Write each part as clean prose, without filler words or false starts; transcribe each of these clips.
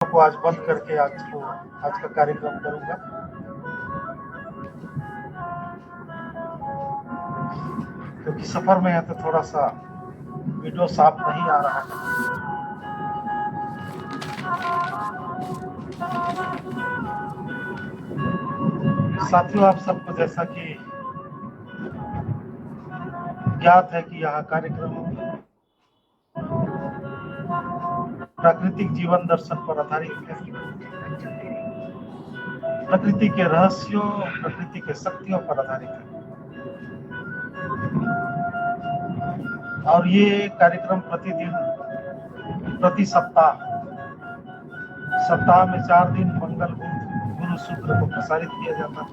को आज बंद करके आज का कार्यक्रम करूंगा। क्योंकि सफर में है तो थोड़ा सा वीडियो साफ नहीं आ रहा है। साथियों, आप सबको जैसा कि ज्ञात है कि यह कार्यक्रम प्राकृतिक जीवन दर्शन पर आधारित है। प्रकृति के रहस्यों, प्रकृति के शक्तियों पर आधारित है। और ये कार्यक्रम प्रतिदिन, प्रति सप्ताह में 4 दिन मंगल, बुध, गुरु, शुक्र को प्रसारित किया जाता है।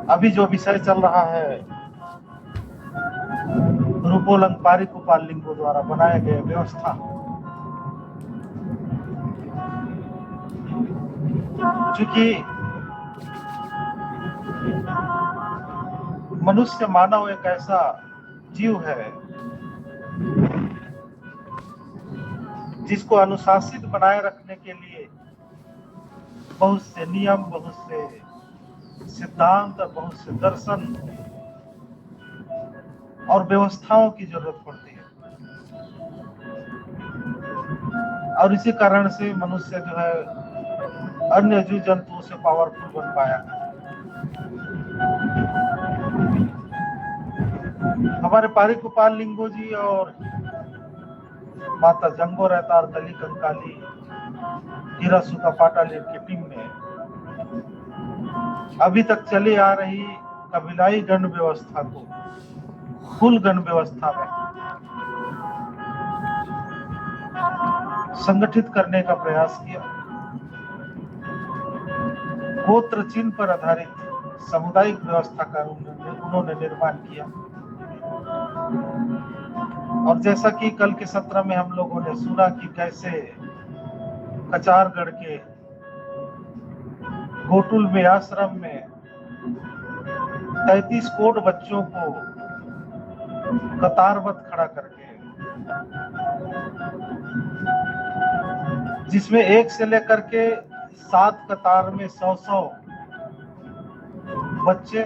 अभी जो विषय चल रहा है, रूपोलंग पारिकुपाल लिंगों द्वारा बनाए गए व्यवस्था। चूंकि मनुष्य मानव एक ऐसा जीव है जिसको अनुशासित बनाए रखने के लिए बहुत से नियम, बहुत से सिद्धांत, बहुत से दर्शन और व्यवस्थाओं की जरूरत पड़ती है। और इसी कारण से मनुष्य जो है अन्य जीव जंतुओं से पावरफुल बन पाया। हमारे पारिकुपाल लिंगो जी और माता जंगो रहतार दली कंकाली हीरा सुका पाटालिन की टीम ने अभी तक चली आ रही कबीलाई गण व्यवस्था को कुल गण व्यवस्था में संगठित करने का प्रयास किया। गोत्र चिन्ह पर आधारित सामुदायिक व्यवस्था का उन्होंने निर्माण किया। और जैसा कि कल के सत्र में हम लोगों ने सुना कि कैसे कचारगढ़ के घोटुल में आश्रम में 33 कोट बच्चों को कतारबद्ध खड़ा करके, जिसमें 1 से लेकर के 7 कतार में 100 बच्चे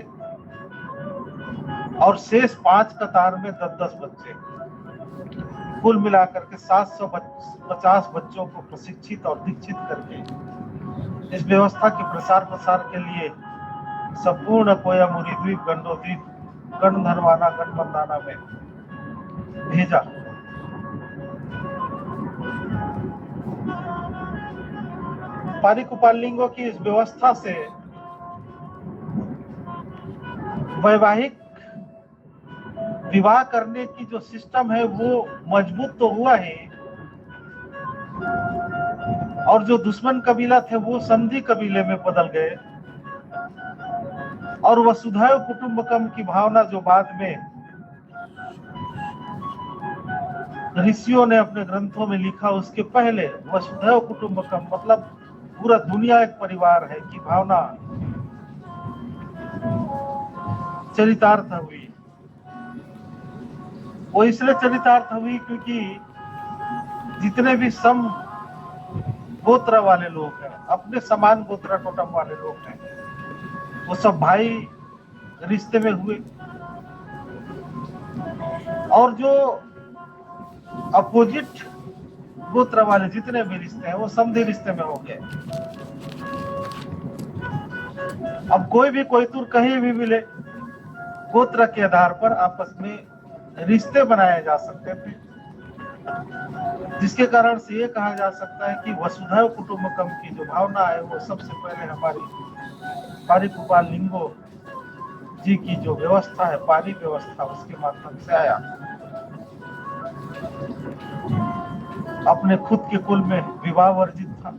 और शेष 5 कतार में 10 बच्चे, कुल मिलाकर के 750 बच्चों को प्रशिक्षित और दीक्षित करके इस व्यवस्था के प्रसार प्रसार के लिए संपूर्ण कोयामुरी द्वीप, गंडोद्वीप, गणधर्माना, गणबंदाना में भेजा। पारिकुपाल लिंगों की इस व्यवस्था से वैवाहिक विवाह करने की जो सिस्टम है वो मजबूत तो हुआ ही, और जो दुश्मन कबीला थे वो संधि कबीले में बदल गए। और वसुधैव कुटुंबकम की भावना जो बाद में ऋषियों ने अपने ग्रंथों में लिखा, उसके पहले वसुधैव कुटुंबकम मतलब पूरा दुनिया एक परिवार है की भावना चरितार्थ हुई। वो इसलिए चरितार्थ हुई क्योंकि जितने भी सम गोत्र वाले लोग हैं, अपने समान गोत्र टोटम वाले लोग हैं, वो सब भाई रिश्ते में हुए। और जो अपोजिट गोत्र वाले जितने भी रिश्ते हैं वो समधि रिश्ते में हो गए। अब कोई भी कोयतुर कहीं भी मिले, गोत्र के आधार पर आपस में रिश्ते बनाए जा सकते थे, जिसके कारण से ये कहा जा सकता है कि वसुधैव कुटुंबकम की जो भावना है वो सबसे पहले हमारी पारिकुपाल लिंगो जी की जो व्यवस्था है, पारी व्यवस्था, उसके माध्यम से आया। अपने खुद के कुल में विवाह वर्जित था,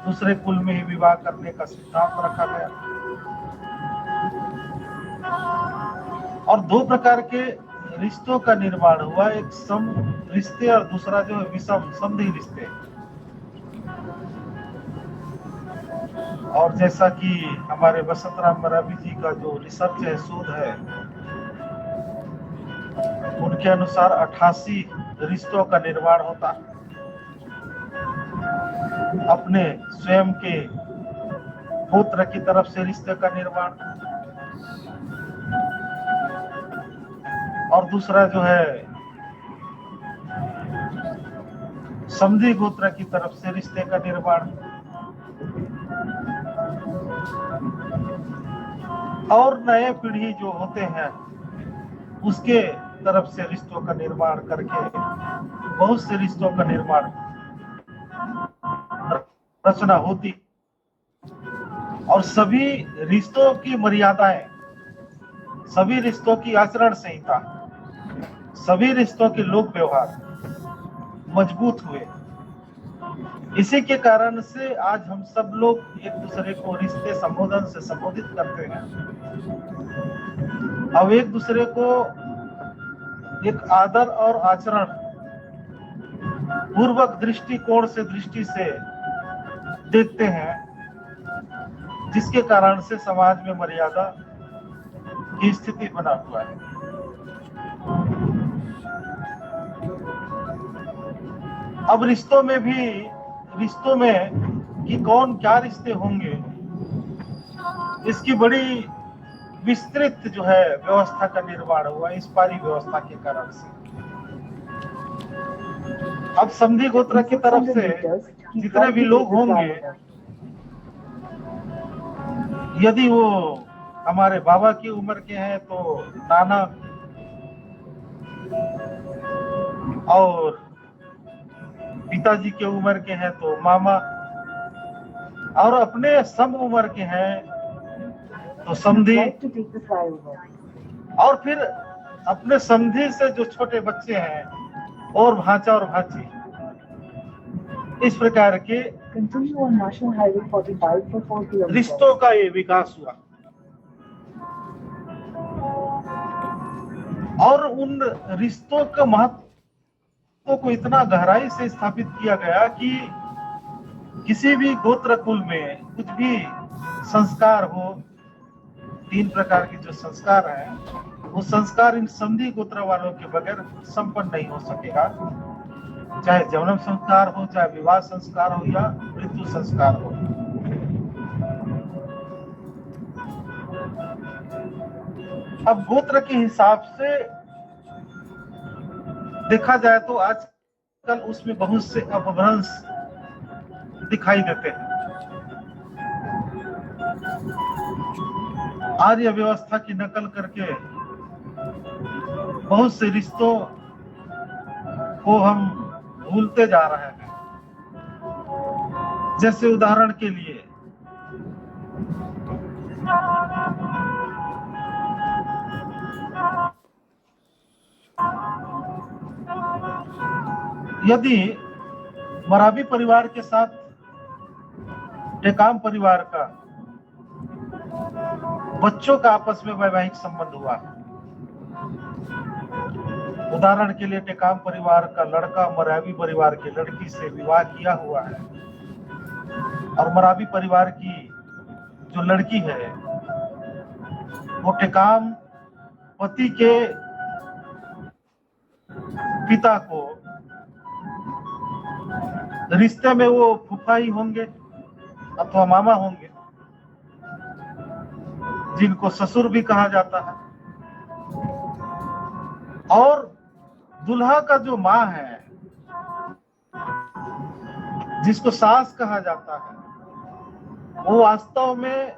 दूसरे कुल में ही विवाह करने का सिद्धांत रखा गया। और 2 प्रकार के रिश्तों का निर्माण हुआ, एक सम रिश्ते और दूसरा जो है विषम संधि रिश्ते। और जैसा कि हमारे बसंत राम मरावी जी का जो रिसर्च है, शोध है, उनके अनुसार 88 रिश्तों का निर्माण होता है। अपने स्वयं के पुत्र की तरफ से रिश्ते का निर्माण, और दूसरा जो है समधी गोत्र की तरफ से रिश्ते का निर्माण, और नए पीढ़ी जो होते हैं उसके तरफ से रिश्तों का निर्माण करके बहुत से रिश्तों का निर्माण रचना होती, और सभी रिश्तों की मर्यादाएं, सभी रिश्तों की आचरण संहिता, सभी रिश्तों के लोक व्यवहार मजबूत हुए। इसी के कारण से आज हम सब लोग एक दूसरे को रिश्ते संबोधन से संबोधित करते हैं। अब एक दूसरे को एक आदर और आचरण पूर्वक दृष्टि से देखते हैं, जिसके कारण से समाज में मर्यादा की स्थिति बना हुआ है। अब रिश्तों में कि कौन क्या रिश्ते होंगे, इसकी बड़ी विस्तृत जो है व्यवस्था का निर्माण हुआ इस पारी व्यवस्था के कारण से। अब समधी गोत्र की तरफ से जितने भी लोग होंगे, यदि वो हमारे बाबा की उम्र के हैं तो नाना, और पिताजी के उम्र के हैं तो मामा, और अपने सम उम्र के हैं तो समधी, और फिर अपने समधी से जो छोटे बच्चे हैं और भांचा और भांची, इस प्रकार के रिश्तों का ये विकास हुआ। और उन रिश्तों का महत्व को इतना गहराई से स्थापित किया गया कि किसी भी गोत्र कुल में कुछ भी संस्कार हो, 3 प्रकार के जो संस्कार हैं, वो संस्कार इन समधी गोत्र वालों के बगैर संपन्न नहीं हो सकेगा। चाहे जन्म संस्कार हो, चाहे विवाह संस्कार हो, या मृत्यु संस्कार हो। अब गोत्र के हिसाब से देखा जाए तो आजकल उसमें बहुत से अपभ्रंश दिखाई देते हैं। आर्य व्यवस्था की नकल करके बहुत से रिश्तों को हम भूलते जा रहे हैं। जैसे उदाहरण के लिए यदि मरावी परिवार के साथ टेकाम परिवार का बच्चों का आपस में वैवाहिक संबंध हुआ, उदाहरण के लिए टेकाम परिवार का लड़का मरावी परिवार की लड़की से विवाह किया हुआ है, और मरावी परिवार की जो लड़की है वो टेकाम पति के पिता को रिश्ते में वो फूफा ही होंगे अथवा मामा होंगे, जिनको ससुर भी कहा जाता है। और दुल्हा का जो माँ है, जिसको सास कहा जाता है, वो वास्तव में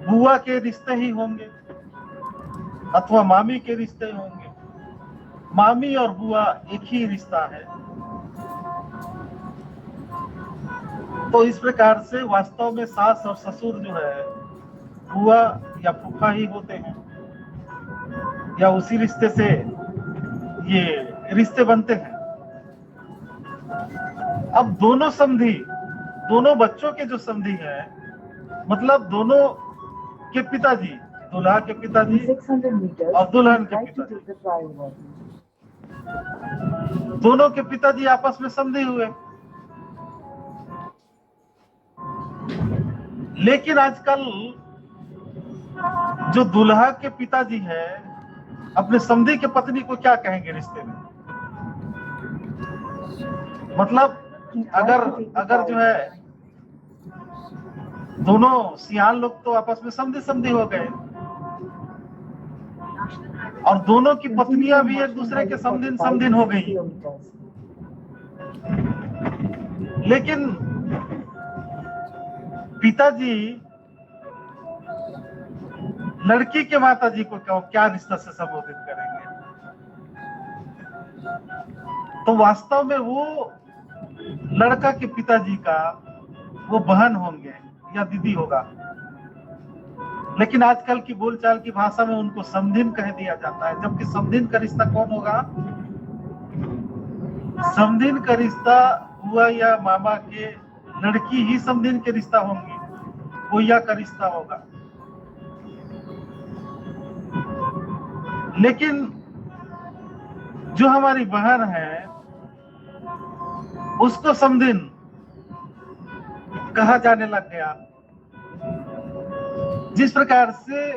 बुआ के रिश्ते ही होंगे अथवा मामी के रिश्ते होंगे। मामी और बुआ एक ही रिश्ता है। तो इस प्रकार से वास्तव में सास और ससुर जो है बुआ या फूफा ही होते हैं, या उसी रिश्ते से ये रिश्ते बनते हैं। अब दोनों समधी, दोनों बच्चों के जो समधी हैं, मतलब दोनों के पिताजी, दूल्हा के पिताजी और दुल्हन के पिताजी, दोनों के पिताजी आपस में समधी हुए। लेकिन आजकल जो दूल्हा के पिताजी है अपने समधी के पत्नी को क्या कहेंगे रिश्ते में? मतलब अगर जो है दोनों सियान लोग तो आपस में समझी हो गए और दोनों की पत्नियां भी एक दूसरे के समधिन हो गई, लेकिन पिताजी लड़की के माताजी को क्या रिश्ता से संबोधित करेंगे? तो वास्तव में वो लड़का के पिताजी का वो बहन होंगे या दीदी होगा, लेकिन आजकल की बोलचाल की भाषा में उनको समधिन कह दिया जाता है, जबकि समधिन का रिश्ता कौन होगा? समधिन का रिश्ता हुआ या मामा के लड़की ही समधिन के रिश्ता होंगी, भैया का रिश्ता होगा। लेकिन जो हमारी बहन है उसको समधिन कहा जाने लग गया। जिस प्रकार से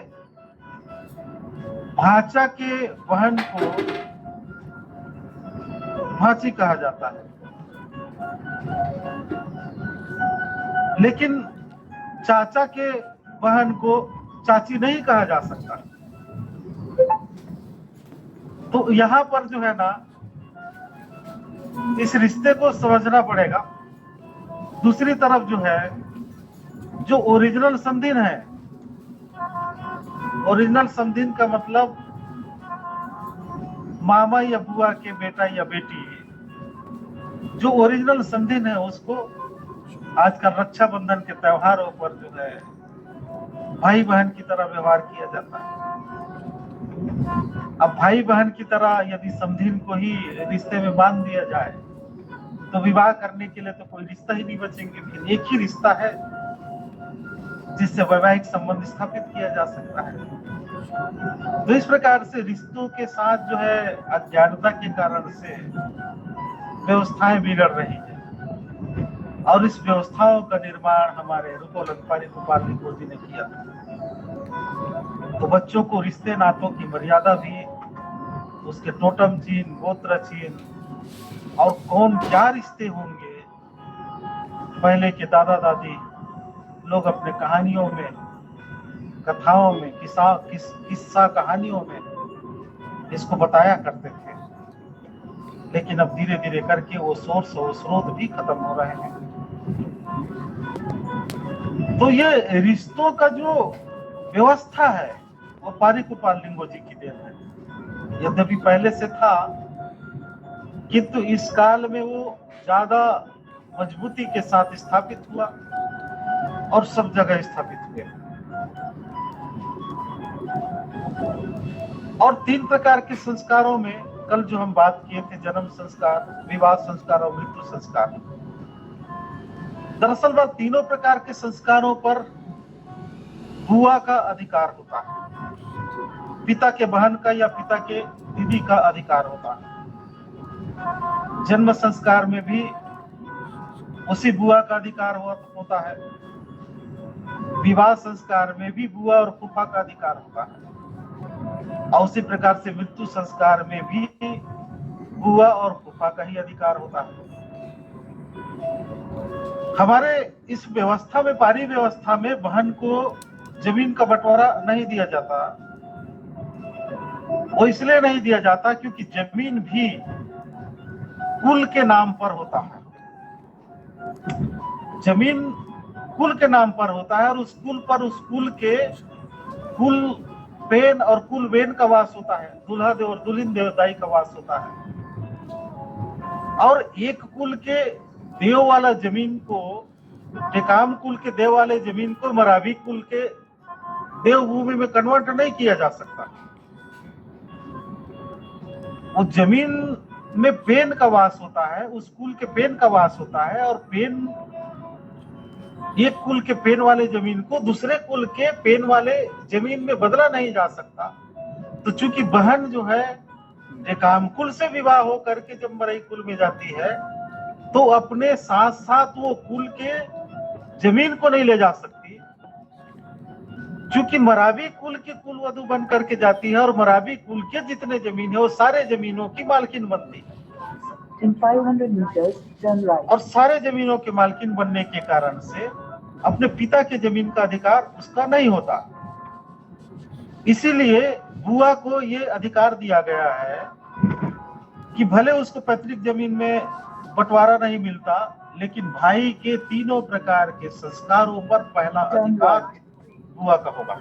भाचा के बहन को भाची कहा जाता है, लेकिन चाचा के बहन को चाची नहीं कहा जा सकता। तो यहाँ पर जो है ना, इस रिश्ते को समझना पड़ेगा। दूसरी तरफ जो है, जो ओरिजिनल समधिन है, ओरिजिनल समधिन का मतलब मामा या बुआ के बेटा या बेटी, जो ओरिजिनल समधिन है उसको आजकल रक्षाबंधन के त्योहारों पर जो है भाई बहन की तरह व्यवहार किया जाता है। अब भाई बहन की तरह यदि समधिन को ही रिश्ते में बांध दिया जाए तो विवाह करने के लिए तो कोई रिश्ता ही नहीं बचेंगे। फिर एक ही रिश्ता है जिससे वैवाहिक संबंध स्थापित किया जा सकता है। तो इस प्रकार से रिश्तों के साथ जो है अज्ञानता के कारण से व्यवस्थाएं बिगड़ रही है, और इस व्यवस्थाओं का निर्माण हमारे रूपोलंपारी गोपाल लिंगो जी ने किया था। तो बच्चों को रिश्ते नातों की मर्यादा भी, उसके टोटम चिन्ह, गोत्र चिन्ह और कौन क्या रिश्ते होंगे, पहले के दादा दादी लोग अपने कहानियों में, कथाओं में, किस्सा कहानियों में इसको बताया करते थे। लेकिन अब धीरे धीरे करके वो सोर्स और स्रोत भी खत्म हो रहे हैं। तो ये रिश्तों का जो व्यवस्था है वो पारी गोपाल लिंगो जी की देन है। यद्यपि पहले से था, किंतु इस काल में वो ज्यादा मजबूती के साथ स्थापित हुआ और सब जगह स्थापित हुए। और 3 प्रकार के संस्कारों में कल जो हम बात किए थे, जन्म संस्कार, विवाह संस्कार और मृत्यु संस्कार, दरअसल वह तीनों प्रकार के संस्कारों पर बुआ का अधिकार होता है, पिता के बहन का या पिता के दीदी का अधिकार होता है। जन्म संस्कार में भी उसी बुआ का अधिकार होता है, विवाह संस्कार में भी बुआ और फूफा का अधिकार होता है, और उसी प्रकार से मृत्यु संस्कार में भी बुआ और फूफा का ही अधिकार होता है। हमारे इस व्यवस्था में, पारी व्यवस्था में, बहन को जमीन का बंटवारा नहीं दिया जाता। वो इसलिए नहीं दिया जाता क्योंकि जमीन भी कुल के नाम पर होता है। जमीन कुल के नाम पर होता है और उस कुल पर उस कुल के कुल बेन और कुल बेन का वास होता है, दूल्हा देव और दुल्हन देवदाई का वास होता है। और एक कुल के देव वाला जमीन को, टेकाम कुल के देव वाले जमीन को मरावी कुल के देवभूमि में कन्वर्ट नहीं किया जा सकता। वो जमीन में पेन का वास होता है, उस कुल के पेन का वास होता है, और पेन, एक कुल के पेन वाले जमीन को दूसरे कुल के पेन वाले जमीन में बदला नहीं जा सकता। तो चूंकि बहन जो है टेकाम कुल से विवाह हो करके जब मरई कुल में जाती है तो अपने साथ साथ वो कुल के जमीन को नहीं ले जा सकती, चूंकि मरावी कुल की कुल वधु बन करके जाती है और मरावी कुल के जितने जमीन है वो सारे जमीनों की मालकिन बनती है। In 500 meters, turn right. और सारे जमीनों के मालकिन बनने के कारण से अपने पिता के जमीन का अधिकार उसका नहीं होता। इसीलिए बुआ को ये अधिकार दिया गया है कि भले उसको पैतृक जमीन में बंटवारा नहीं मिलता, लेकिन भाई के तीनों प्रकार के संस्कारों पर पहला अधिकार बुआ का होगा।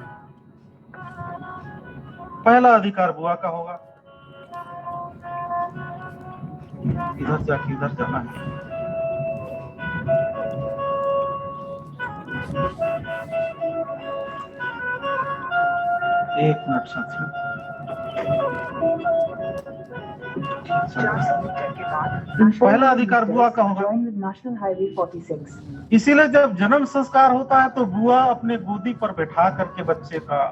पहला अधिकार बुआ का होगा। इधर जाके इधर जाना है। एक मिनट साथियों, पहला अधिकार बुआ का होगा। National highway 46। इसीलिए जब जन्म संस्कार होता है तो बुआ अपने गोदी पर बैठा करके बच्चे का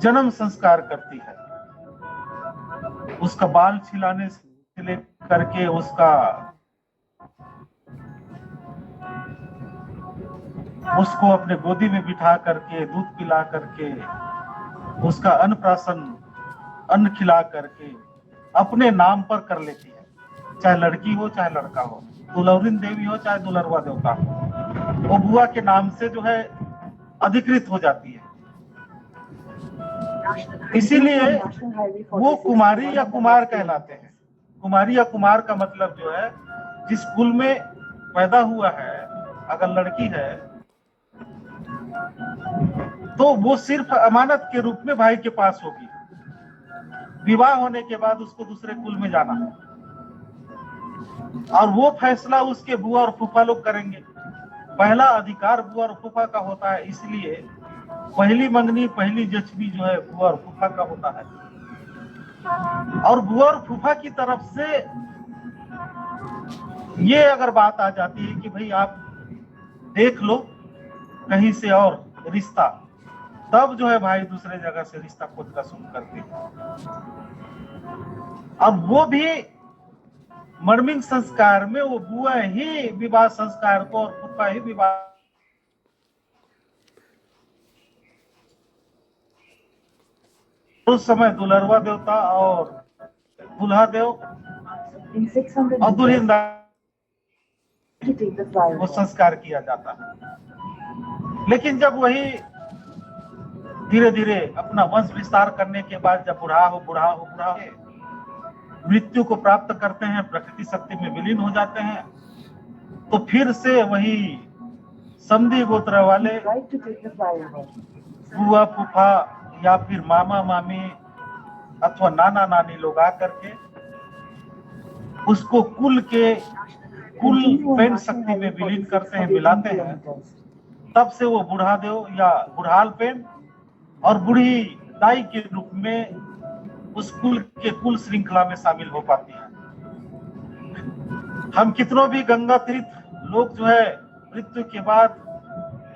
जन्म संस्कार करती है। उसका बाल छिलाने से लेकर के उसको अपने गोदी में बिठा करके दूध पिला करके उसका अन्न खिला करके अपने नाम पर कर लेती है, चाहे लड़की हो चाहे लड़का हो, दुलौरिन देवी हो चाहे दुलरवा देवता हो, वो बुआ के नाम से जो है अधिकृत हो जाती है। इसीलिए वो कुमारी या कुमार कहलाते हैं। कुमारी या कुमार का मतलब जो है जिस कुल में पैदा हुआ है, अगर लड़की है तो वो सिर्फ अमानत के रूप में भाई के पास होगी। विवाह होने के बाद उसको दूसरे कुल में जाना है और वो फैसला उसके बुआ और फूफा लोग करेंगे। पहला अधिकार बुआ और फूफा का होता है, इसलिए पहली मंगनी पहली जचबी जो है बुआ और फूफा का होता है। और बुआ और फूफा की तरफ से ये अगर बात आ जाती है कि भाई आप देख लो कहीं से और रिश्ता, तब जो है भाई दूसरे जगह से रिश्ता खोजना शुरू करते हैं। अब वो भी मर्मिंग संस्कार में वो बुआ ही विवाह संस्कार को और फूफा ही विवाह उस समय दुलरवा देवता और दुल्हा देव और दुल्हन वो संस्कार किया जाता है। लेकिन जब वही धीरे धीरे अपना वंश विस्तार करने के बाद जब बुढ़ा हो मृत्यु को प्राप्त करते हैं, प्रकृति शक्ति में विलीन हो जाते हैं, तो फिर से वही समधी गोत्र वाले बुआ फूफा या फिर मामा मामी अथवा नाना नानी लोग आकर के उसको कुल पेन शक्ति में विलीन करते हैं, मिलाते हैं। तब से वो बुढ़ा देव या बुढ़ाल पेन और बूढ़ी दाई के रूप में उस कुल श्रृंखला में शामिल हो पाती है। हम कितनों भी गंगा तीर्थ लोग जो है मृत्यु के बाद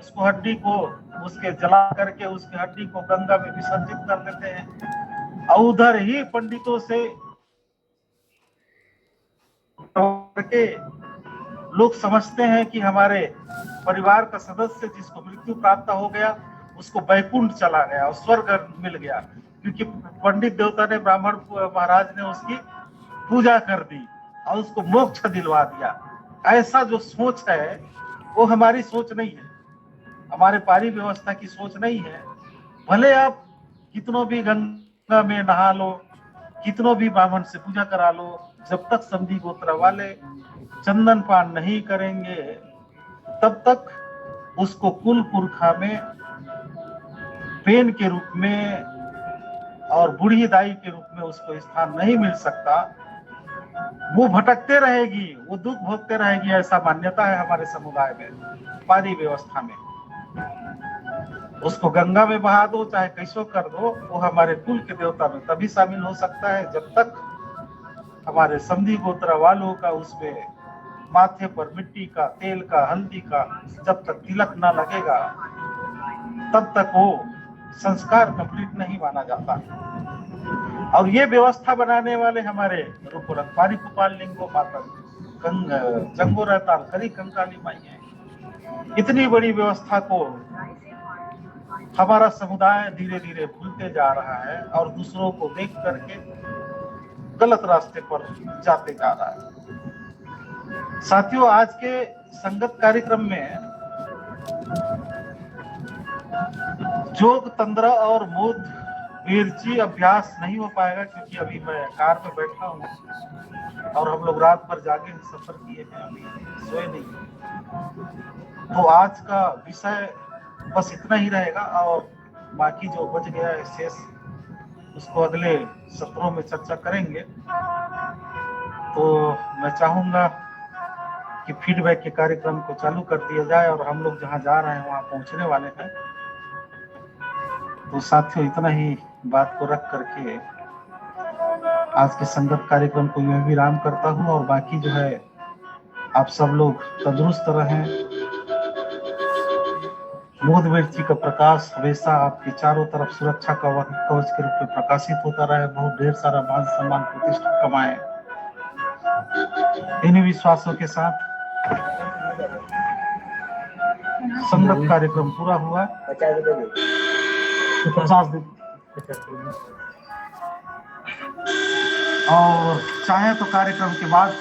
उसको हड्डी को उसके जला करके उसकी हड्डी को गंगा में विसर्जित कर देते हैं और उधर ही पंडितों से करके लोग समझते हैं कि हमारे परिवार का सदस्य जिसको मृत्यु प्राप्त हो गया उसको वैकुंठ चला गया और स्वर्ग मिल गया, क्योंकि पंडित देवता ने ब्राह्मण महाराज ने उसकी पूजा कर दी और उसको मोक्ष दिलवा दिया। ऐसा जो सोच है वो हमारी सोच नहीं है, हमारे पारी व्यवस्था की सोच नहीं है। भले आप कितनों भी गंगा में नहा लो, कितनों भी ब्राह्मण से पूजा करा लो, जब तक समधी गोत्र वाले चंदन पान नहीं करेंगे तब तक उसको कुल पुरखा में पेन के रूप में और बूढ़ी दाई के रूप में उसको स्थान नहीं मिल सकता। वो भटकते रहेगी, वो दुख भोगते रहेगी, ऐसा मान्यता है हमारे समुदाय में, पारी व्यवस्था में। उसको गंगा में बहा दो चाहे कैसो कर दो, वो हमारे कुल के देवता में तभी शामिल हो सकता है जब तक हमारे समधी गोत्र वालों का उसमें माथे पर मिट्टी का, तेल का, हल्दी का जब तक तिलक ना लगेगा तब तक वो संस्कार कंप्लीट नहीं माना जाता। और ये व्यवस्था बनाने वाले हमारे पारी गोपाल लिंगो माता जंगो रहता करी कंकाली माई है। इतनी बड़ी व्यवस्था को हमारा समुदाय धीरे धीरे भूलते जा रहा है और दूसरों को देख करके गलत रास्ते पर जाते जा रहा है। साथियों, आज के संगत कार्यक्रम में योग तंत्र और मूद वीरची अभ्यास नहीं हो पाएगा, क्योंकि अभी मैं कार में बैठा हूँ और हम लोग रात भर जागे सफर किए हैं, अभी सोए नहीं। तो आज का विषय बस इतना ही रहेगा और बाकी जो बच गया है शेष उसको अगले सत्रों में चर्चा करेंगे। तो मैं चाहूंगा कि फीडबैक के कार्यक्रम को चालू कर दिया जाए और हम लोग जहां जा रहे हैं वहां पहुंचने वाले हैं। तो साथियों, इतना ही बात को रख करके आज के संगत कार्यक्रम को मैं भी विराम करता हूं और बाकी जो है आप सब लोग तंदुरुस्त रहें। मोद मिर्ची का प्रकाश हमेशा आपके चारों तरफ सुरक्षा का कवच के रूप में प्रकाशित होता रहे। बहुत ढेर सारा मान सम्मान प्रतिष्ठा कमाए। इन्हीं विश्वासों के साथ संगत कार्यक्रम पूरा हुआ। 50 दिन और चाहे तो कार्यक्रम के बाद